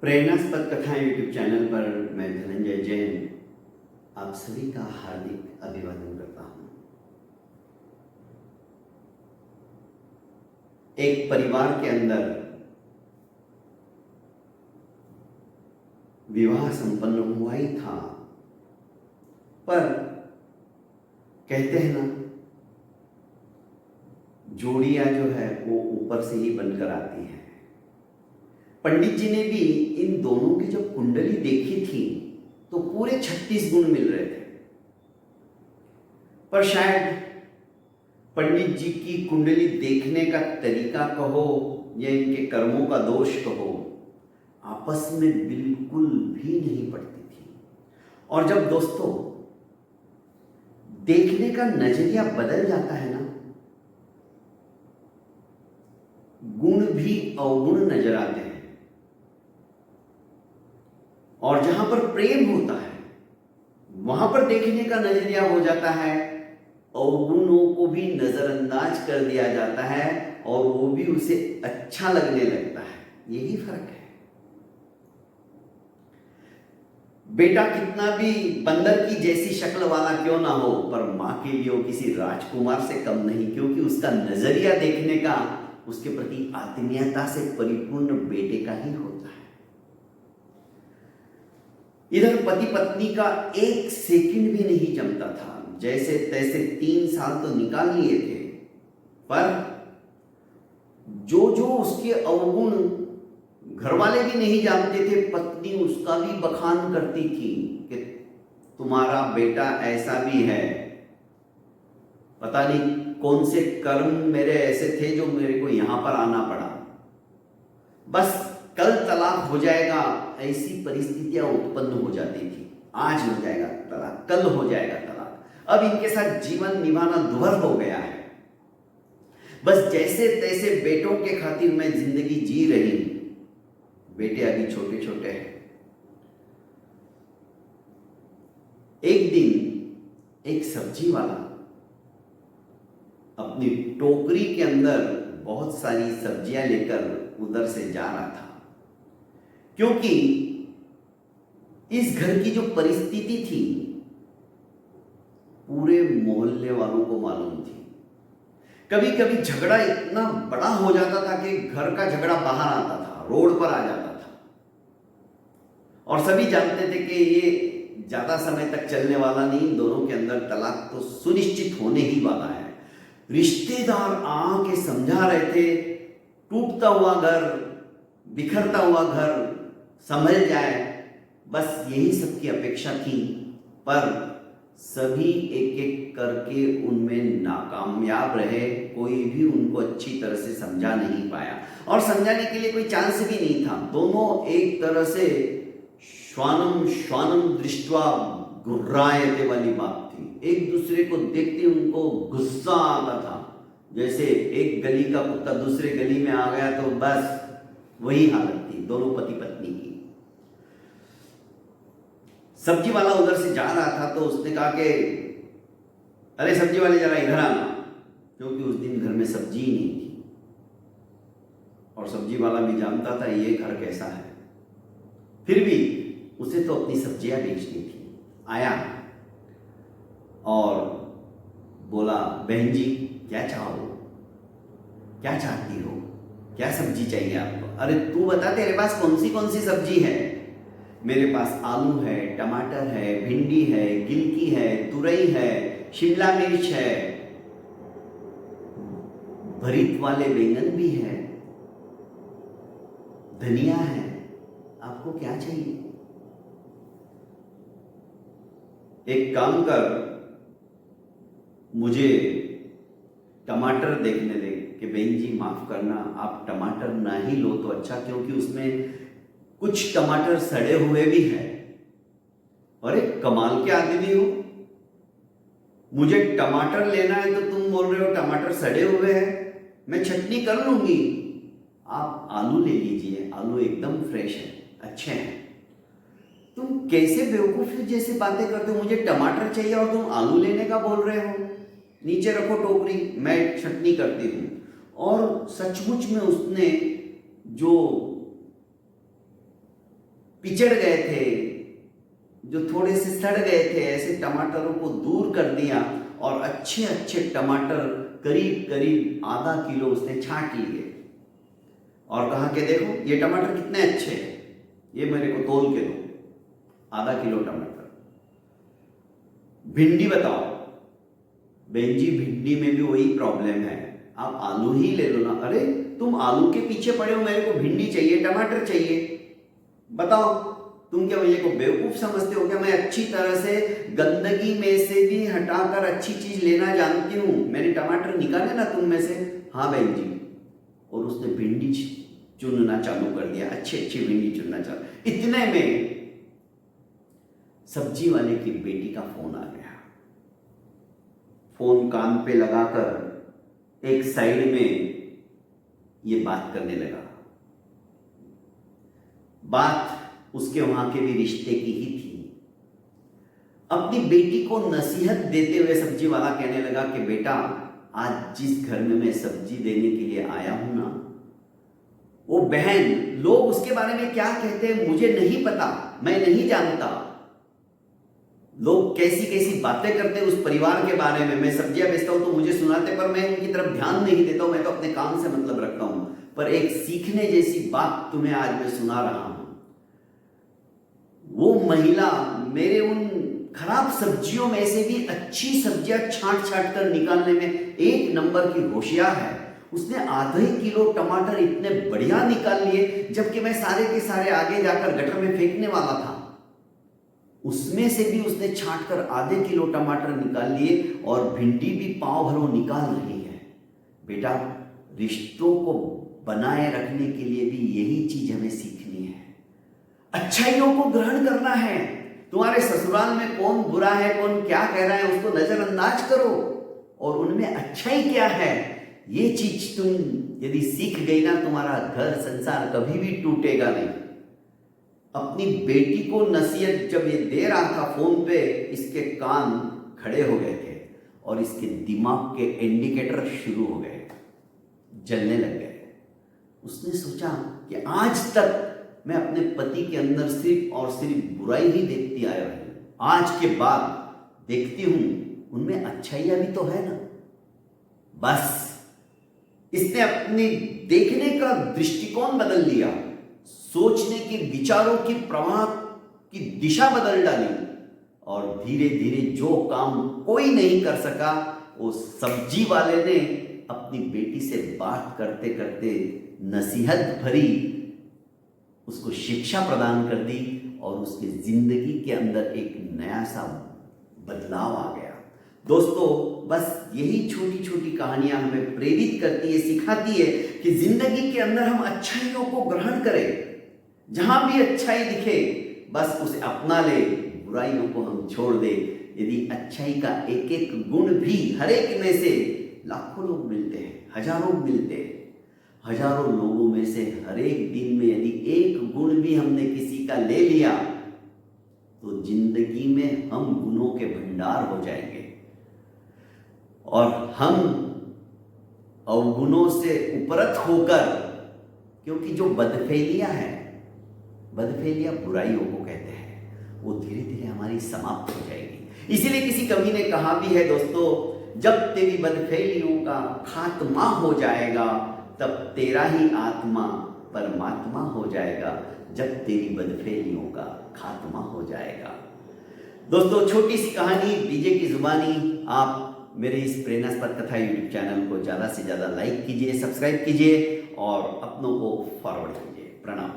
प्रेरणास्पद कथाएं YouTube channel पर मैं धनंजय जैन आप सभी का हार्दिक अभिवादन करता हूं। एक परिवार के अंदर विवाह संपन्न हुआ ही था, पर कहते हैं ना, जोड़ियां जो है वो ऊपर से ही बनकर आती है। पंडित जी ने भी इन दोनों की जब कुंडली देखी थी तो पूरे 36 गुण मिल रहे थे, पर शायद पंडित जी की कुंडली देखने का तरीका कहो या इनके कर्मों का दोष कहो, आपस में बिल्कुल भी नहीं पड़ती थी। और जब दोस्तों देखने का नजरिया बदल जाता है ना, गुण भी अवगुण नजर आते हैं। और जहां पर प्रेम होता है वहां पर देखने का नजरिया हो जाता है, अवगुणों को भी नजरअंदाज कर दिया जाता है और वो भी उसे अच्छा लगने लगता है। यही फर्क है। बेटा कितना भी बंदर की जैसी शक्ल वाला क्यों ना हो, पर मां के लिए वो किसी राजकुमार से कम नहीं, क्योंकि उसका नजरिया देखने का उसके प्रति आत्मीयता से परिपूर्ण बेटे का ही होता है। इधर पति पत्नी का एक सेकंड भी नहीं जमता था। जैसे तैसे 3 साल तो निकाल लिए थे, पर जो जो उसके अवगुण घरवाले भी नहीं जानते थे, पत्नी उसका भी बखान करती थी कि तुम्हारा बेटा ऐसा भी है, पता नहीं कौन से कर्म मेरे ऐसे थे जो मेरे को यहां पर आना पड़ा, बस कल तलाक हो जाएगा, ऐसी परिस्थितियां उत्पन्न हो जाती थी। आज हो जाएगा तलाक, कल हो जाएगा तलाक। अब इनके साथ जीवन निभाना दुभर हो गया है। बस जैसे तैसे बेटों के खातिर मैं जिंदगी जी रही हूं। बेटे अभी छोटे छोटे हैं। एक दिन एक सब्जी वाला अपनी टोकरी के अंदर बहुत सारी सब्जियां लेकर उधर से जा रहा था, क्योंकि इस घर की जो परिस्थिति थी पूरे मोहल्ले वालों को मालूम थी। कभी कभी झगड़ा इतना बड़ा हो जाता था कि घर का झगड़ा बाहर आता था, रोड पर आ जाता था, और सभी जानते थे कि ये ज्यादा समय तक चलने वाला नहीं, दोनों के अंदर तलाक तो सुनिश्चित होने ही वाला है। रिश्तेदार आके समझा रहे थे, टूटता हुआ घर, बिखरता हुआ घर संभल जाए, बस यही सबकी अपेक्षा थी। पर सभी एक एक करके उनमें नाकामयाब रहे। कोई भी उनको अच्छी तरह से समझा नहीं पाया, और समझाने के लिए कोई चांस भी नहीं था। दोनों एक तरह से श्वानम श्वानम दृष्ट्वा गुर्रायते वाली बात थी। एक दूसरे को देखते उनको गुस्सा आता था। जैसे एक गली का कुत्ता दूसरे गली में आ गया तो बस वही हालत थी दोनों पति पत्नी की। सब्जी वाला उधर से जा रहा था तो उसने कहा कि अरे सब्जी वाले जरा इधर आना, क्योंकि उस दिन घर में सब्जी ही नहीं थी। और सब्जी वाला भी जानता था ये घर कैसा है, फिर भी उसे तो अपनी सब्जियां बेचनी थी। आया और बोला, बहन जी क्या चाहो, क्या चाहती हो, क्या सब्जी चाहिए आपको? अरे तू बता तेरे पास कौन सी सब्जी है? मेरे पास आलू है, टमाटर है, भिंडी है, गिलकी है, तुरई है, शिमला मिर्च है, भरित वाले बैंगन भी है, धनिया है, आपको क्या चाहिए? एक काम कर, मुझे टमाटर देखने दे कि बहन जी माफ करना, आप टमाटर ना ही लो तो अच्छा, क्योंकि उसमें कुछ टमाटर सड़े हुए भी हैं। अरे कमाल के आदमी हो, मुझे टमाटर लेना है तो तुम बोल रहे हो टमाटर सड़े हुए हैं, मैं चटनी कर लूंगी, आप आलू ले लीजिए, आलू एकदम फ्रेश है, अच्छे हैं। तुम कैसे बेवकूफी जैसे बातें करते हो? मुझे टमाटर चाहिए और तुम आलू लेने का बोल रहे हो? नीचे रखो टोकरी, मैं चटनी करती हूं। और सचमुच में उसने जो पिचड़ गए थे, जो थोड़े से सड़ गए थे, ऐसे टमाटरों को दूर कर दिया और अच्छे अच्छे टमाटर करीब करीब आधा किलो उसने छांट लिए और कहा कि देखो ये टमाटर कितने अच्छे हैं, ये मेरे को तोल के दो, आधा किलो टमाटर। भिंडी बताओ, बेंजी भिंडी में भी वही प्रॉब्लम है, आप आलू ही ले लो ना। अरे तुम आलू के पीछे पड़े हो, मेरे को भिंडी चाहिए, टमाटर चाहिए। बताओ तुम क्या मेरे को बेवकूफ समझते हो क्या? मैं अच्छी तरह से गंदगी में से भी हटाकर अच्छी चीज लेना जानती हूं। मैंने टमाटर निकाले ना तुम में से। हाँ बहन जी। और उसने भिंडी चुनना चालू कर दिया, अच्छी अच्छी भिंडी चुनना चालू। इतने में सब्जी वाले की बेटी का फोन आ गया। फोन कान पे लगाकर एक साइड में ये बात करने लगा। बात उसके वहां के भी रिश्ते की ही थी। अपनी बेटी को नसीहत देते हुए सब्जी वाला कहने लगा कि बेटा, आज जिस घर में मैं सब्जी देने के लिए आया हूं ना, वो बहन, लोग उसके बारे में क्या कहते हैं मुझे नहीं पता, मैं नहीं जानता। लोग कैसी कैसी बातें करते हैं उस परिवार के बारे में। मैं सब्जियां बेचता हूं तो मुझे सुनाते, पर मैं उनकी तरफ ध्यान नहीं देता हूं, मैं तो अपने काम से मतलब रखता हूं। पर एक सीखने जैसी बात तुम्हें आज मैं सुना रहा हूं। वो महिला मेरे उन खराब सब्जियों में से भी अच्छी सब्जियां छांट छांट कर निकालने में एक नंबर की होशियार है। उसने आधा ही किलो टमाटर इतने बढ़िया निकाल लिए, जबकि मैं सारे के सारे आगे जाकर गटर में फेंकने वाला था। उसमें से भी उसने छांट कर आधे किलो टमाटर निकाल लिए और भिंडी भी पाव भरों निकाल रही है। बेटा, रिश्तों को बनाए रखने के लिए भी यही चीज हमें सीखनी है। अच्छाइयों को ग्रहण करना है। तुम्हारे ससुराल में कौन बुरा है, कौन क्या कह रहा है, उसको नजरअंदाज करो और उनमें अच्छाई क्या है, ये चीज तुम यदि सीख गई ना, तुम्हारा घर संसार कभी भी टूटेगा नहीं। अपनी बेटी को नसीहत जब ये दे रहा था फोन पे, इसके कान खड़े हो गए थे और इसके दिमाग के इंडिकेटर शुरू हो गए, जलने लग गए। उसने सोचा कि आज तक मैं अपने पति के अंदर सिर्फ और सिर्फ बुराई ही देखती आया हूं, आज के बाद देखती हूं उनमें अच्छाइयां भी तो है ना। बस इसने अपने देखने का दृष्टिकोण बदल लिया, सोचने के विचारों की प्रवाह की दिशा बदल डाली और धीरे धीरे जो काम कोई नहीं कर सका, वो सब्जी वाले ने अपनी बेटी से बात करते करते नसीहत भरी उसको शिक्षा प्रदान कर दी और उसकी जिंदगी के अंदर एक नया सा बदलाव आ गया। दोस्तों, बस यही छोटी छोटी कहानियां हमें प्रेरित करती है, सिखाती है कि जिंदगी के अंदर हम अच्छाइयों को ग्रहण करें। जहां भी अच्छाई दिखे बस उसे अपना ले, बुराइयों को हम छोड़ दे। यदि अच्छाई का एक एक गुण भी हर एक में से लाखों लोग मिलते हैं, हजारों मिलते हैं, हजारों लोगों में से हर एक दिन में यदि एक गुण भी हमने किसी का ले लिया तो जिंदगी में हम गुणों के भंडार हो जाएंगे और हम अवगुणों से उपरत होकर, क्योंकि जो बदफेलियां हैं, बदफेलियां बुराइयों को कहते हैं, वो धीरे धीरे हमारी समाप्त हो जाएगी। इसीलिए किसी कवि ने कहा भी है दोस्तों, जब तेरी बदफेलियों का खात्मा हो जाएगा तब तेरा ही आत्मा परमात्मा हो जाएगा। जब तेरी बदफेलियों का खात्मा हो जाएगा। दोस्तों, छोटी सी कहानी डीजे की जुबानी। आप मेरे इस प्रेरणास्पद कथा यूट्यूब चैनल को ज़्यादा से ज़्यादा लाइक कीजिए, सब्सक्राइब कीजिए और अपनों को फॉरवर्ड कीजिए। प्रणाम।